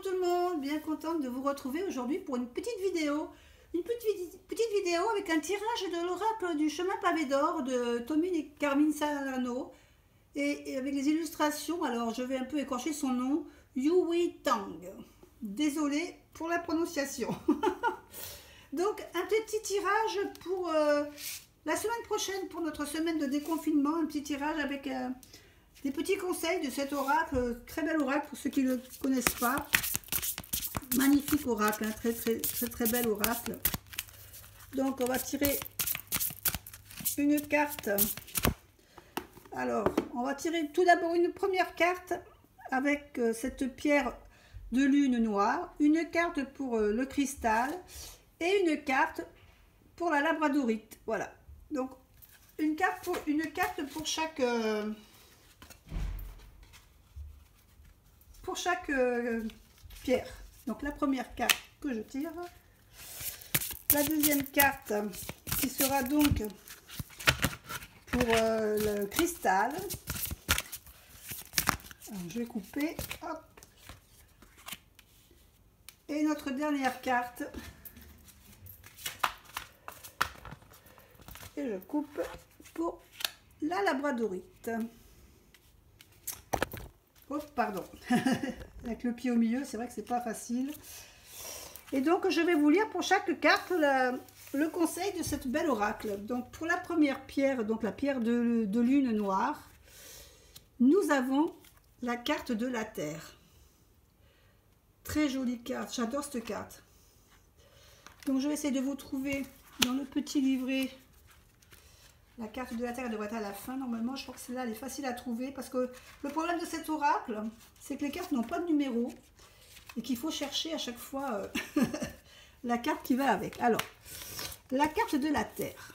tout le monde, bien contente de vous retrouver aujourd'hui pour une petite vidéo. Petite vidéo avec un tirage de l'oracle du chemin pavé d'or de Tomine et Carmine Salano. Et avec les illustrations, alors je vais un peu écorcher son nom, Yui Tang. Désolée pour la prononciation. Donc un petit tirage pour la semaine prochaine, pour notre semaine de déconfinement. Un petit tirage avec des petits conseils de cet oracle, très bel oracle pour ceux qui ne le connaissent pas. Magnifique oracle, hein, très bel oracle. Donc on va tirer une carte. Alors on va tirer tout d'abord une première carte avec cette pierre de lune noire, une carte pour le cristal et une carte pour la labradorite. Voilà, donc une carte pour chaque pierre. Donc la première carte que je tire, la deuxième carte qui sera donc pour le cristal. Alors, je vais couper, hop. Et notre dernière carte, et je coupe pour la labradorite. Oh, pardon. Avec le pied au milieu, c'est vrai que c'est pas facile. Et donc, je vais vous lire pour chaque carte le conseil de cette belle oracle. Donc, pour la première pierre, donc la pierre de lune noire, nous avons la carte de la terre. Très jolie carte, j'adore cette carte. Donc, je vais essayer de vous trouver dans le petit livret. La carte de la terre devrait être à la fin. Normalement, je crois que celle-là, elle est facile à trouver. Parce que le problème de cet oracle, c'est que les cartes n'ont pas de numéro. Et qu'il faut chercher à chaque fois la carte qui va avec. Alors, la carte de la terre.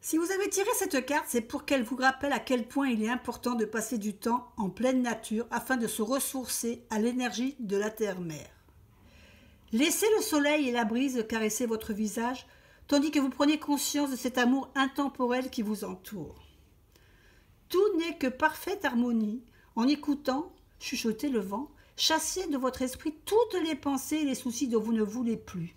Si vous avez tiré cette carte, c'est pour qu'elle vous rappelle à quel point il est important de passer du temps en pleine nature afin de se ressourcer à l'énergie de la terre-mère. Laissez le soleil et la brise caresser votre visage, tandis que vous prenez conscience de cet amour intemporel qui vous entoure. Tout n'est que parfaite harmonie. En écoutant, chuchoter le vent, chassez de votre esprit toutes les pensées et les soucis dont vous ne voulez plus.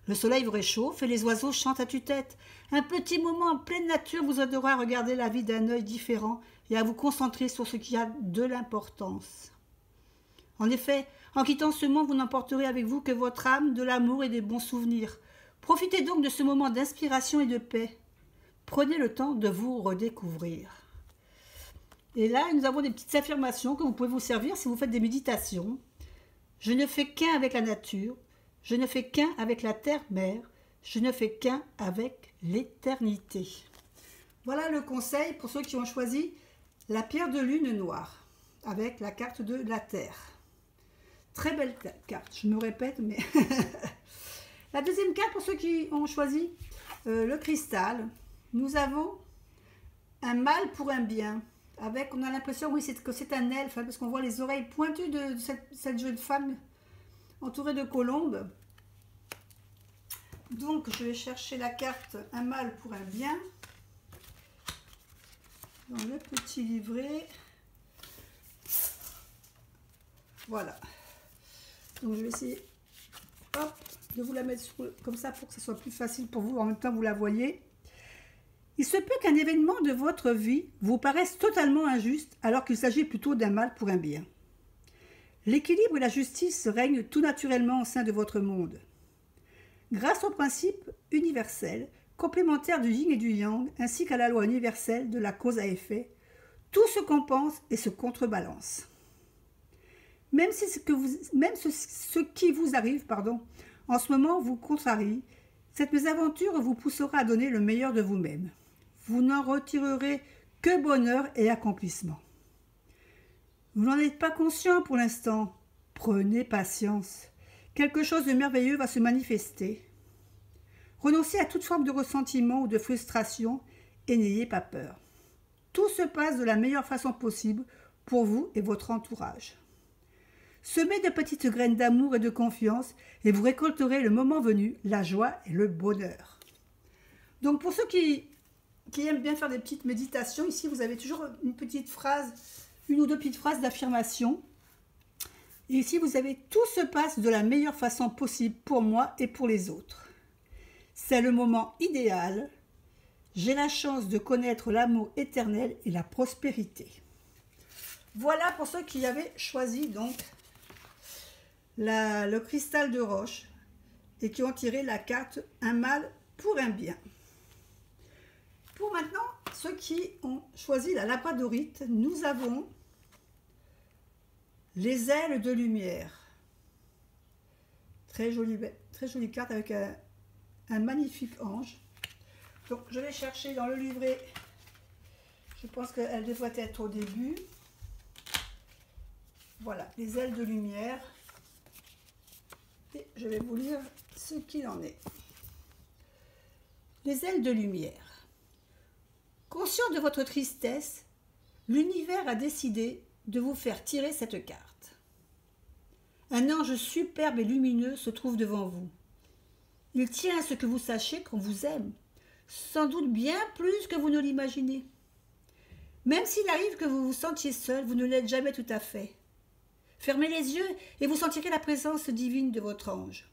Le soleil vous réchauffe et les oiseaux chantent à tue-tête. Un petit moment en pleine nature vous aidera à regarder la vie d'un œil différent et à vous concentrer sur ce qui a de l'importance. En effet, en quittant ce monde, vous n'emporterez avec vous que votre âme, de l'amour et des bons souvenirs. Profitez donc de ce moment d'inspiration et de paix. Prenez le temps de vous redécouvrir. Et là, nous avons des petites affirmations que vous pouvez vous servir si vous faites des méditations. Je ne fais qu'un avec la nature. Je ne fais qu'un avec la terre-mère. Je ne fais qu'un avec l'éternité. Voilà le conseil pour ceux qui ont choisi la pierre de lune noire avec la carte de la terre. Très belle carte, je me répète, mais... La deuxième carte, pour ceux qui ont choisi le cristal, nous avons un mal pour un bien. Avec, on a l'impression, oui, que c'est un elfe, hein, parce qu'on voit les oreilles pointues de cette jeune femme entourée de colombes. Donc, je vais chercher la carte un mal pour un bien dans le petit livret. Voilà. Donc, je vais essayer, hop, de vous la mettre comme ça pour que ce soit plus facile pour vous. En même temps, vous la voyez. Il se peut qu'un événement de votre vie vous paraisse totalement injuste alors qu'il s'agit plutôt d'un mal pour un bien. L'équilibre et la justice règnent tout naturellement au sein de votre monde. Grâce au principe universel, complémentaire du yin et du yang, ainsi qu'à la loi universelle de la cause à effet, tout se compense et se contrebalance. Même si ce qui vous arrive, en ce moment vous contrarie, cette mésaventure vous poussera à donner le meilleur de vous-même. Vous n'en retirerez que bonheur et accomplissement. Vous n'en êtes pas conscient pour l'instant. Prenez patience. Quelque chose de merveilleux va se manifester. Renoncez à toute forme de ressentiment ou de frustration et n'ayez pas peur. Tout se passe de la meilleure façon possible pour vous et votre entourage. Semez de petites graines d'amour et de confiance et vous récolterez le moment venu la joie et le bonheur. Donc pour ceux qui aiment bien faire des petites méditations, ici vous avez toujours une petite phrase une ou deux petites phrases d'affirmation. Et ici, vous avez « Tout se passe de la meilleure façon possible pour moi et pour les autres. C'est le moment idéal. J'ai la chance de connaître l'amour éternel et la prospérité. » Voilà pour ceux qui avaient choisi donc le cristal de roche et qui ont tiré la carte « Un mal pour un bien ». Pour maintenant, ceux qui ont choisi la labradorite, nous avons les ailes de lumière. Très jolie carte avec un magnifique ange. Donc je vais chercher dans le livret, je pense qu'elle devrait être au début. Voilà, les ailes de lumière. Et je vais vous lire ce qu'il en est. Les ailes de lumière. Conscient de votre tristesse, l'univers a décidé de vous faire tirer cette carte. Un ange superbe et lumineux se trouve devant vous. Il tient à ce que vous sachiez qu'on vous aime, sans doute bien plus que vous ne l'imaginez. Même s'il arrive que vous vous sentiez seul, vous ne l'êtes jamais tout à fait. Fermez les yeux et vous sentirez la présence divine de votre ange.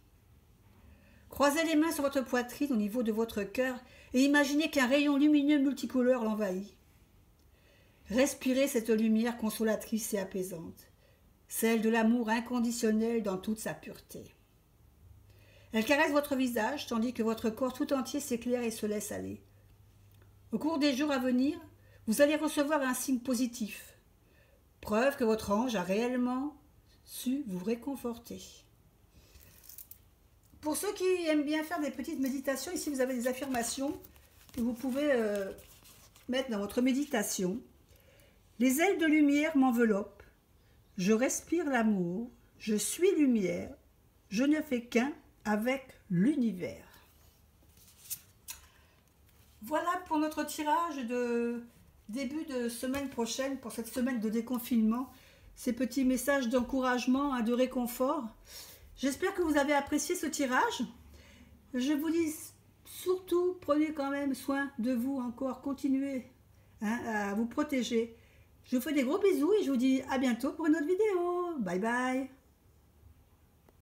Croisez les mains sur votre poitrine au niveau de votre cœur et imaginez qu'un rayon lumineux multicolore l'envahit. Respirez cette lumière consolatrice et apaisante, celle de l'amour inconditionnel dans toute sa pureté. Elle caresse votre visage tandis que votre corps tout entier s'éclaire et se laisse aller. Au cours des jours à venir, vous allez recevoir un signe positif, preuve que votre ange a réellement su vous réconforter. Pour ceux qui aiment bien faire des petites méditations, ici vous avez des affirmations que vous pouvez mettre dans votre méditation. Les ailes de lumière m'enveloppent, je respire l'amour, je suis lumière, je ne fais qu'un avec l'univers. Voilà pour notre tirage de début de semaine prochaine, pour cette semaine de déconfinement, ces petits messages d'encouragement et de réconfort. J'espère que vous avez apprécié ce tirage. Je vous dis surtout, prenez quand même soin de vous encore, continuez à vous protéger. Je vous fais des gros bisous et je vous dis à bientôt pour une autre vidéo. Bye bye.